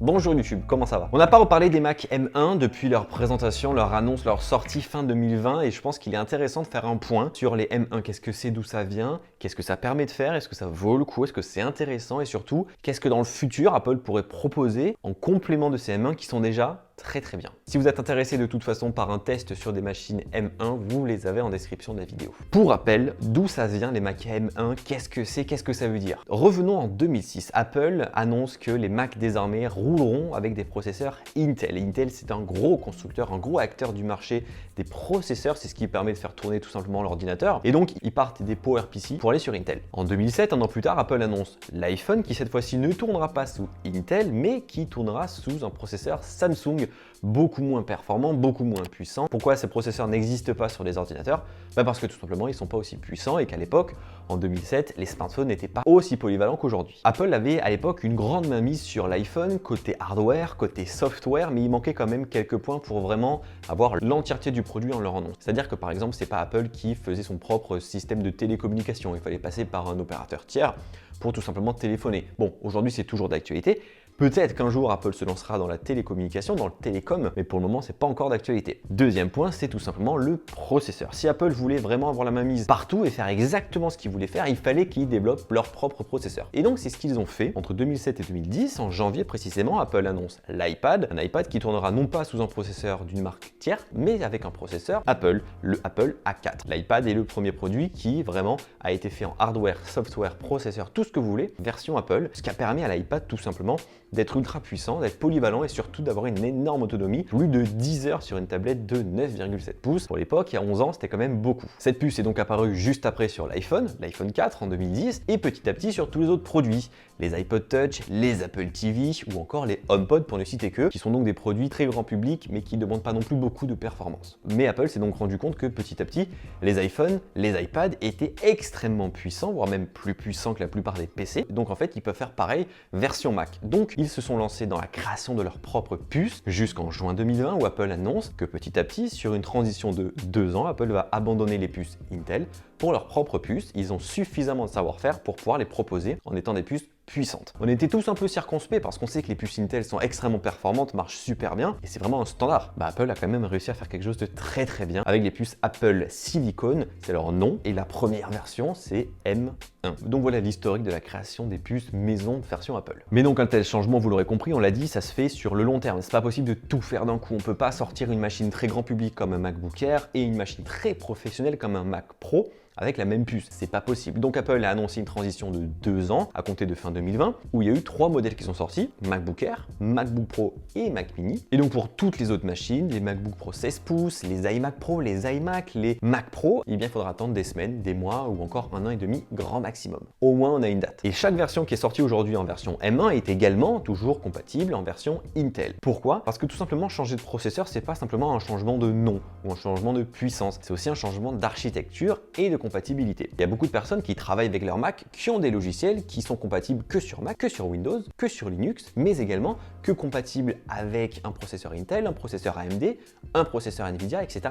Bonjour YouTube, comment ça va? On n'a pas reparlé des Mac M1 depuis leur présentation, leur annonce, leur sortie fin 2020 et je pense qu'il est intéressant de faire un point sur les M1. Qu'est-ce que c'est, d'où ça vient, qu'est-ce que ça permet de faire, est-ce que ça vaut le coup, est-ce que c'est intéressant et surtout, qu'est-ce que dans le futur Apple pourrait proposer en complément de ces M1 qui sont déjà très bien. Si vous êtes intéressé de toute façon par un test sur des machines M1, vous les avez en description de la vidéo. Pour rappel, d'où ça vient les Mac M1, qu'est-ce que c'est, qu'est-ce que ça veut dire? Revenons en 2006, Apple annonce que les Mac désormais rouleront avec des processeurs Intel. Intel, c'est un gros constructeur, un gros acteur du marché des processeurs, c'est ce qui permet de faire tourner tout simplement l'ordinateur. Et donc, ils partent des PowerPC pour aller sur Intel. En 2007, un an plus tard, Apple annonce l'iPhone qui cette fois-ci ne tournera pas sous Intel, mais qui tournera sous un processeur Samsung beaucoup moins performant, beaucoup moins puissant. Pourquoi ces processeurs n'existent pas sur les ordinateurs? Parce que tout simplement, ils ne sont pas aussi puissants et qu'à l'époque, en 2007, les smartphones n'étaient pas aussi polyvalents qu'aujourd'hui. Apple avait à l'époque une grande mainmise sur l'iPhone, côté hardware, côté software, mais il manquait quand même quelques points pour vraiment avoir l'entièreté du produit en leur nom. C'est-à-dire que par exemple, c'est pas Apple qui faisait son propre système de télécommunication. Il fallait passer par un opérateur tiers pour tout simplement téléphoner. Bon, aujourd'hui, c'est toujours d'actualité. Peut-être qu'un jour Apple se lancera dans la télécommunication, dans le télécom, mais pour le moment c'est pas encore d'actualité. Deuxième point, c'est tout simplement le processeur. Si Apple voulait vraiment avoir la mainmise partout et faire exactement ce qu'ils voulaient faire, il fallait qu'ils développent leur propre processeur. Et donc c'est ce qu'ils ont fait entre 2007 et 2010. En janvier précisément, Apple annonce l'iPad, un iPad qui tournera non pas sous un processeur d'une marque tierce, mais avec un processeur Apple, le Apple A4. L'iPad est le premier produit qui vraiment a été fait en hardware, software, processeur, tout ce que vous voulez, version Apple, ce qui a permis à l'iPad tout simplement d'être ultra puissant, d'être polyvalent et surtout d'avoir une énorme autonomie, plus de 10 heures sur une tablette de 9,7 pouces. Pour l'époque, il y a 11 ans, c'était quand même beaucoup. Cette puce est donc apparue juste après sur l'iPhone 4 en 2010 et petit à petit sur tous les autres produits, les iPod Touch, les Apple TV ou encore les HomePod pour ne citer que, qui sont donc des produits très grand public mais qui ne demandent pas non plus beaucoup de performance. Mais Apple s'est donc rendu compte que petit à petit, les iPhones, les iPads étaient extrêmement puissants, voire même plus puissants que la plupart des PC. Donc en fait, ils peuvent faire pareil version Mac. Donc ils se sont lancés dans la création de leur propre puce jusqu'en juin 2020 où Apple annonce que petit à petit, sur une transition de 2 ans, Apple va abandonner les puces Intel pour leur propre puce. Ils ont suffisamment de savoir-faire pour pouvoir les proposer en étant des puces puissantes. On était tous un peu circonspects parce qu'on sait que les puces Intel sont extrêmement performantes, marchent super bien et c'est vraiment un standard. Apple a quand même réussi à faire quelque chose de très bien avec les puces Apple Silicon, c'est leur nom, et la première version c'est M1. Donc voilà l'historique de la création des puces maison de version Apple. Mais donc un tel changement, vous l'aurez compris, on l'a dit, ça se fait sur le long terme. C'est pas possible de tout faire d'un coup. On peut pas sortir une machine très grand public comme un MacBook Air et une machine très professionnelle comme un Mac Pro avec la même puce. C'est pas possible. Donc Apple a annoncé une transition de 2 ans à compter de fin 2020 où il y a eu 3 modèles qui sont sortis, MacBook Air, MacBook Pro et Mac Mini. Et donc pour toutes les autres machines, les MacBook Pro 16 pouces, les iMac Pro, les iMac, les Mac Pro, eh bien il faudra attendre des semaines, des mois ou encore 1 an et demi grand maximum. Au moins on a une date. Et chaque version qui est sortie aujourd'hui en version M1 est également toujours compatible en version Intel. Pourquoi? Parce que tout simplement changer de processeur, c'est pas simplement un changement de nom ou un changement de puissance, c'est aussi un changement d'architecture et de compatibilité. Il y a beaucoup de personnes qui travaillent avec leur Mac, qui ont des logiciels qui sont compatibles que sur Mac, que sur Windows, que sur Linux, mais également que compatibles avec un processeur Intel, un processeur AMD, un processeur Nvidia, etc.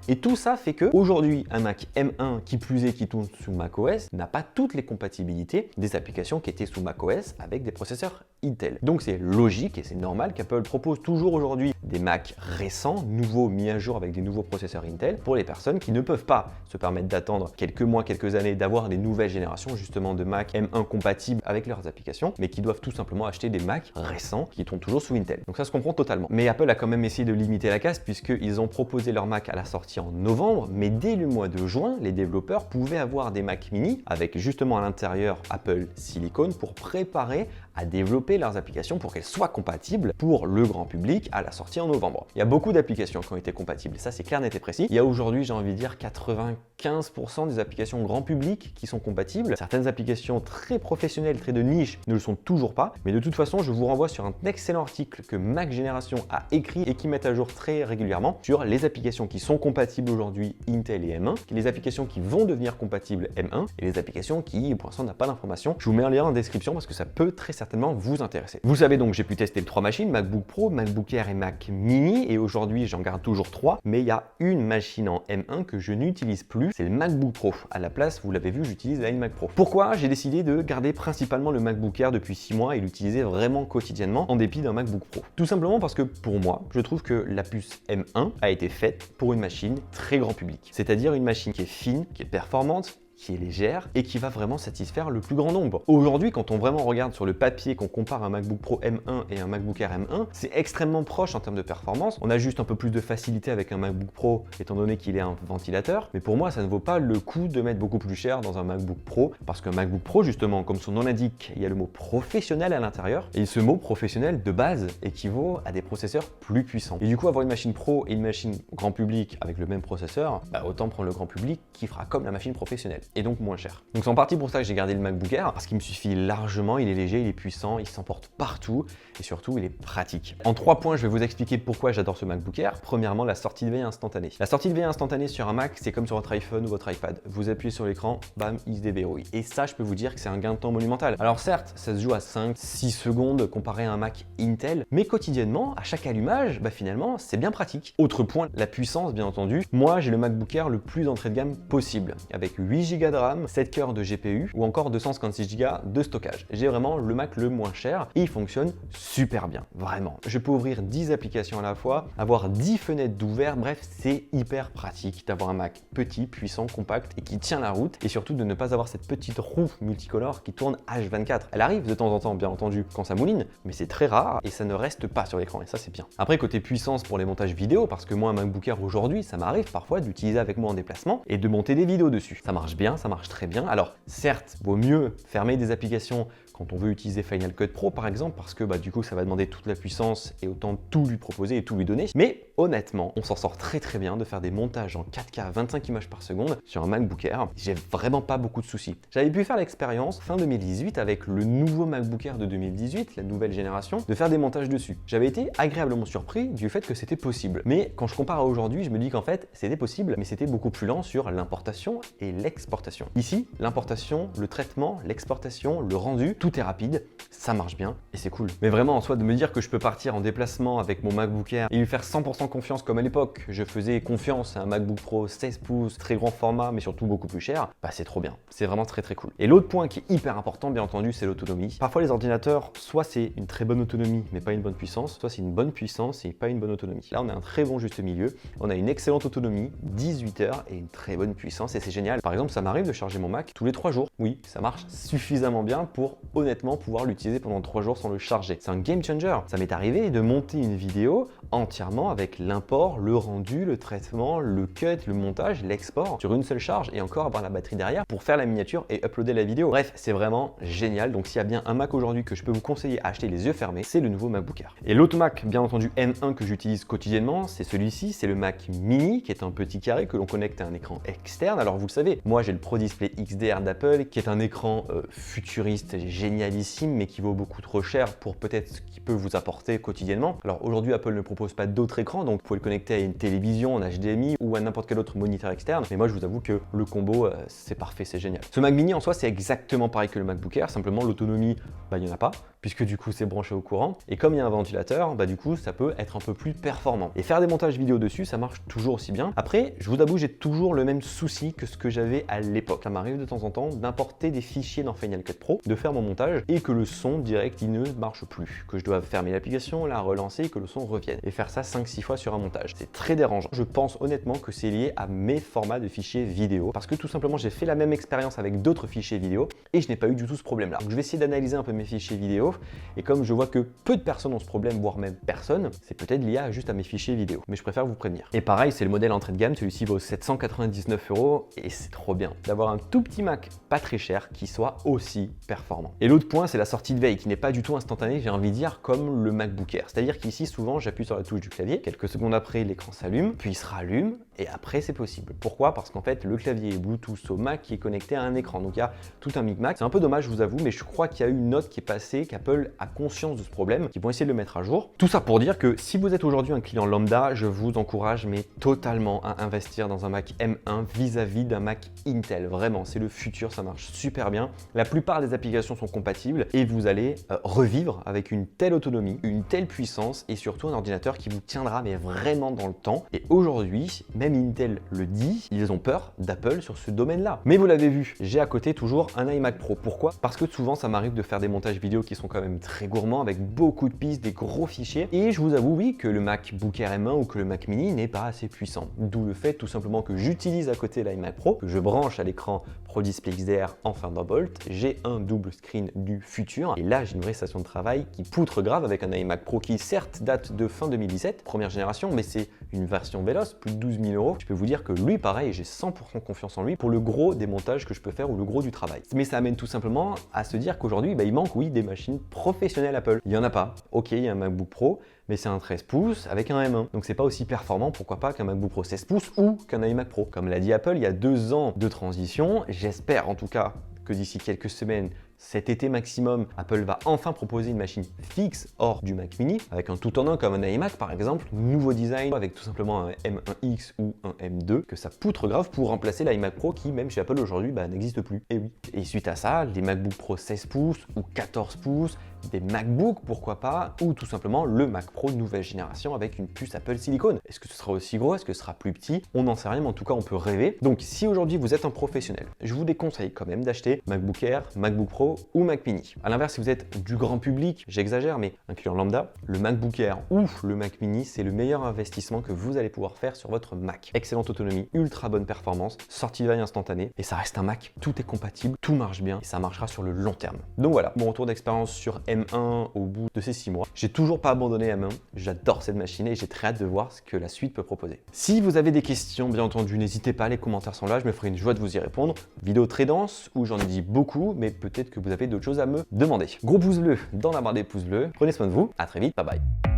Et tout ça fait que aujourd'hui, un Mac M1 qui plus est qui tourne sous macOS n'a pas toutes les compatibilités des applications qui étaient sous macOS avec des processeurs Intel. Donc c'est logique et c'est normal qu'Apple propose toujours aujourd'hui des Mac récents, nouveaux, mis à jour avec des nouveaux processeurs Intel pour les personnes qui ne peuvent pas se permettre d'attendre quelques mois, quelques années, d'avoir des nouvelles générations justement de Mac M1 compatibles avec leurs applications, mais qui doivent tout simplement acheter des Mac récents qui tournent toujours sous Intel. Donc ça se comprend totalement. Mais Apple a quand même essayé de limiter la casse puisqu'ils ont proposé leur Mac à la sortie en novembre, mais dès le mois de juin, les développeurs pouvaient avoir des Mac mini avec justement à l'intérieur Apple Silicon pour préparer à développer leurs applications pour qu'elles soient compatibles pour le grand public à la sortie en novembre. Il y a beaucoup d'applications qui ont été compatibles, ça c'est clair, net et précis. Il y a aujourd'hui, j'ai envie de dire, 95% des applications grand public qui sont compatibles. Certaines applications très professionnelles, très de niche ne le sont toujours pas, mais de toute façon, je vous renvoie sur un excellent article que Mac Génération a écrit et qui met à jour très régulièrement sur les applications qui sont compatibles aujourd'hui Intel et M1, les applications qui vont devenir compatibles M1 et les applications qui, pour l'instant, n'ont pas d'informations. Je vous mets un lien en description parce que ça peut très certainement certainement vous intéresser. Vous savez donc, j'ai pu tester les 3 machines, MacBook Pro, MacBook Air et Mac Mini, et aujourd'hui j'en garde toujours 3, mais il y a une machine en M1 que je n'utilise plus, c'est le MacBook Pro. À la place, vous l'avez vu, j'utilise la iMac Pro. Pourquoi? J'ai décidé de garder principalement le MacBook Air depuis 6 mois et l'utiliser vraiment quotidiennement en dépit d'un MacBook Pro. Tout simplement parce que pour moi, je trouve que la puce M1 a été faite pour une machine très grand public. C'est-à-dire une machine qui est fine, qui est performante, qui est légère et qui va vraiment satisfaire le plus grand nombre. Aujourd'hui, quand on vraiment regarde sur le papier, qu'on compare un MacBook Pro M1 et un MacBook Air M1, c'est extrêmement proche en termes de performance. On a juste un peu plus de facilité avec un MacBook Pro, étant donné qu'il est un ventilateur. Mais pour moi, ça ne vaut pas le coup de mettre beaucoup plus cher dans un MacBook Pro, parce qu'un MacBook Pro, justement, comme son nom l'indique, il y a le mot professionnel à l'intérieur. Et ce mot professionnel, de base, équivaut à des processeurs plus puissants. Et du coup, avoir une machine pro et une machine grand public avec le même processeur, autant prendre le grand public qui fera comme la machine professionnelle. Et donc moins cher. Donc c'est en partie pour ça que j'ai gardé le MacBook Air, parce qu'il me suffit largement, il est léger, il est puissant, il s'emporte partout et surtout il est pratique. En 3 points, je vais vous expliquer pourquoi j'adore ce MacBook Air. Premièrement, la sortie de veille instantanée. La sortie de veille instantanée sur un Mac, c'est comme sur votre iPhone ou votre iPad. Vous appuyez sur l'écran, bam, il se déverrouille. Et ça, je peux vous dire que c'est un gain de temps monumental. Alors certes, ça se joue à 5-6 secondes comparé à un Mac Intel, mais quotidiennement, à chaque allumage, finalement, c'est bien pratique. Autre point, la puissance, bien entendu. Moi, j'ai le MacBook Air le plus entrée de gamme possible, avec 8 Go de RAM, 7 cœurs de GPU ou encore 256 Go de stockage. J'ai vraiment le Mac le moins cher et il fonctionne super bien, vraiment. Je peux ouvrir 10 applications à la fois, avoir 10 fenêtres d'ouvert, bref, c'est hyper pratique d'avoir un Mac petit, puissant, compact et qui tient la route, et surtout de ne pas avoir cette petite roue multicolore qui tourne H24. Elle arrive de temps en temps, bien entendu, quand ça mouline, mais c'est très rare et ça ne reste pas sur l'écran et ça c'est bien. Après, côté puissance pour les montages vidéo, parce que moi un MacBook Air aujourd'hui, ça m'arrive parfois d'utiliser avec moi en déplacement et de monter des vidéos dessus. Ça marche bien, ça marche très bien. Alors certes, vaut mieux fermer des applications quand on veut utiliser Final Cut Pro par exemple, parce que du coup ça va demander toute la puissance et autant tout lui proposer et tout lui donner. Mais honnêtement, on s'en sort très très bien de faire des montages en 4K 25 images par seconde sur un MacBook Air. J'ai vraiment pas beaucoup de soucis. J'avais pu faire l'expérience fin 2018 avec le nouveau MacBook Air de 2018, la nouvelle génération, de faire des montages dessus. J'avais été agréablement surpris du fait que c'était possible. Mais quand je compare à aujourd'hui, je me dis qu'en fait c'était possible, mais c'était beaucoup plus lent sur l'importation et l'exportation. Ici, l'importation, le traitement, l'exportation, le rendu, tout est rapide, ça marche bien et c'est cool. Mais vraiment, en soi, de me dire que je peux partir en déplacement avec mon MacBook Air et lui faire 100% confiance comme à l'époque, je faisais confiance à un MacBook Pro 16 pouces, très grand format, mais surtout beaucoup plus cher, c'est trop bien. C'est vraiment très très cool. Et l'autre point qui est hyper important, bien entendu, c'est l'autonomie. Parfois, les ordinateurs, soit c'est une très bonne autonomie, mais pas une bonne puissance, soit c'est une bonne puissance et pas une bonne autonomie. Là, on a un très bon juste milieu. On a une excellente autonomie, 18 heures et une très bonne puissance et c'est génial. Par exemple, ça m'arrive de charger mon Mac tous les 3 jours. Oui, ça marche suffisamment bien pour honnêtement pouvoir l'utiliser pendant 3 jours sans le charger. C'est un game changer. Ça m'est arrivé de monter une vidéo entièrement avec l'import, le rendu, le traitement, le cut, le montage, l'export sur une seule charge et encore avoir la batterie derrière pour faire la miniature et uploader la vidéo. Bref, c'est vraiment génial. Donc s'il y a bien un Mac aujourd'hui que je peux vous conseiller à acheter les yeux fermés, c'est le nouveau MacBook Air. Et l'autre Mac, bien entendu M1 que j'utilise quotidiennement, c'est celui-ci, c'est le Mac Mini qui est un petit carré que l'on connecte à un écran externe. Alors vous le savez, moi j'ai le Pro Display XDR d'Apple qui est un écran futuriste, génialissime, mais qui vaut beaucoup trop cher pour peut-être ce qu'il peut vous apporter quotidiennement. Alors aujourd'hui, Apple ne propose pas d'autres écrans, donc vous pouvez le connecter à une télévision en HDMI ou à n'importe quel autre moniteur externe. Mais moi, je vous avoue que le combo, c'est parfait, c'est génial. Ce Mac Mini en soi, c'est exactement pareil que le MacBook Air, simplement l'autonomie, il n'y en a pas, puisque du coup, c'est branché au courant. Et comme il y a un ventilateur, du coup, ça peut être un peu plus performant. Et faire des montages vidéo dessus, ça marche toujours aussi bien. Après, je vous avoue, j'ai toujours le même souci que ce que j'avais à l'époque. Ça m'arrive de temps en temps d'importer des fichiers dans Final Cut Pro, de faire mon montage et que le son direct il ne marche plus, que je dois fermer l'application, la relancer et que le son revienne et faire ça 5-6 fois sur un montage. C'est très dérangeant. Je pense honnêtement que c'est lié à mes formats de fichiers vidéo parce que tout simplement j'ai fait la même expérience avec d'autres fichiers vidéo et je n'ai pas eu du tout ce problème là. Donc je vais essayer d'analyser un peu mes fichiers vidéo et comme je vois que peu de personnes ont ce problème, voire même personne, c'est peut-être lié juste à mes fichiers vidéo. Mais je préfère vous prévenir. Et pareil, c'est le modèle entrée de gamme, celui-ci vaut 799 € et c'est trop bien d'avoir un tout petit Mac pas très cher qui soit aussi performant. Et l'autre point, c'est la sortie de veille qui n'est pas du tout instantanée, j'ai envie de dire, comme le MacBook Air. C'est-à-dire qu'ici, souvent, j'appuie sur la touche du clavier, quelques secondes après, l'écran s'allume, puis il se rallume, et après, c'est possible. Pourquoi? Parce qu'en fait, le clavier est Bluetooth au Mac qui est connecté à un écran. Donc, il y a tout un micmac. C'est un peu dommage, je vous avoue, mais je crois qu'il y a eu une autre preuve qui est passée qu'Apple a conscience de ce problème, qu'ils vont essayer de le mettre à jour. Tout ça pour dire que si vous êtes aujourd'hui un client lambda, je vous encourage mais totalement à investir dans un Mac M1 vis-à-vis d'un Mac Intel. Vraiment, c'est le futur, ça marche super bien. La plupart des applications sont compatibles et vous allez revivre avec une telle autonomie, une telle puissance et surtout un ordinateur qui vous tiendra mais vraiment dans le temps. Et aujourd'hui, même Intel le dit, ils ont peur d'Apple sur ce domaine-là. Mais vous l'avez vu, j'ai à côté toujours un iMac Pro. Pourquoi? Parce que souvent ça m'arrive de faire des montages vidéo qui sont quand même très gourmands avec beaucoup de pistes, des gros fichiers. Et je vous avoue, oui, que le MacBook Air M1 ou que le Mac Mini n'est pas assez puissant. D'où le fait tout simplement que j'utilise à côté l'iMac Pro, que je branche à l'écran Pro Display XDR en Thunderbolt. J'ai un double screen du futur. Et là, j'ai une vraie station de travail qui poutre grave avec un iMac Pro qui certes date de fin 2017, première génération, mais c'est une version véloce, plus de 12 000 €. Je peux vous dire que lui, pareil, j'ai 100% confiance en lui pour le gros des montages que je peux faire ou le gros du travail. Mais ça amène tout simplement à se dire qu'aujourd'hui, il manque, oui, des machines professionnelles Apple. Il n'y en a pas. Ok, il y a un MacBook Pro, mais c'est un 13 pouces avec un M1. Donc c'est pas aussi performant, pourquoi pas, qu'un MacBook Pro 16 pouces ou qu'un iMac Pro. Comme l'a dit Apple, il y a 2 ans de transition. J'espère en tout cas que d'ici quelques semaines, cet été maximum, Apple va enfin proposer une machine fixe hors du Mac Mini, avec un tout-en-un comme un iMac par exemple, nouveau design avec tout simplement un M1X ou un M2, que ça poutre grave pour remplacer l'iMac Pro qui, même chez Apple aujourd'hui, n'existe plus. Et oui. Et suite à ça, les MacBook Pro 16 pouces ou 14 pouces, des MacBooks, pourquoi pas, ou tout simplement le Mac Pro nouvelle génération avec une puce Apple Silicon. Est-ce que ce sera aussi gros? Est-ce que ce sera plus petit? On n'en sait rien, mais en tout cas, on peut rêver. Donc, si aujourd'hui vous êtes un professionnel, je vous déconseille quand même d'acheter MacBook Air, MacBook Pro ou Mac Mini. A l'inverse, si vous êtes du grand public, j'exagère, mais un client lambda, le MacBook Air ou le Mac Mini, c'est le meilleur investissement que vous allez pouvoir faire sur votre Mac. Excellente autonomie, ultra bonne performance, sortie de veille instantanée, et ça reste un Mac. Tout est compatible, tout marche bien, et ça marchera sur le long terme. Donc voilà, mon retour d'expérience sur M1 au bout de ces 6 mois. J'ai toujours pas abandonné M1, j'adore cette machine et j'ai très hâte de voir ce que la suite peut proposer. Si vous avez des questions, bien entendu, n'hésitez pas, les commentaires sont là, je me ferai une joie de vous y répondre. Vidéo très dense où j'en ai dit beaucoup, mais peut-être que vous avez d'autres choses à me demander. Gros pouce bleu dans la barre des pouces bleus, prenez soin de vous, à très vite, bye bye.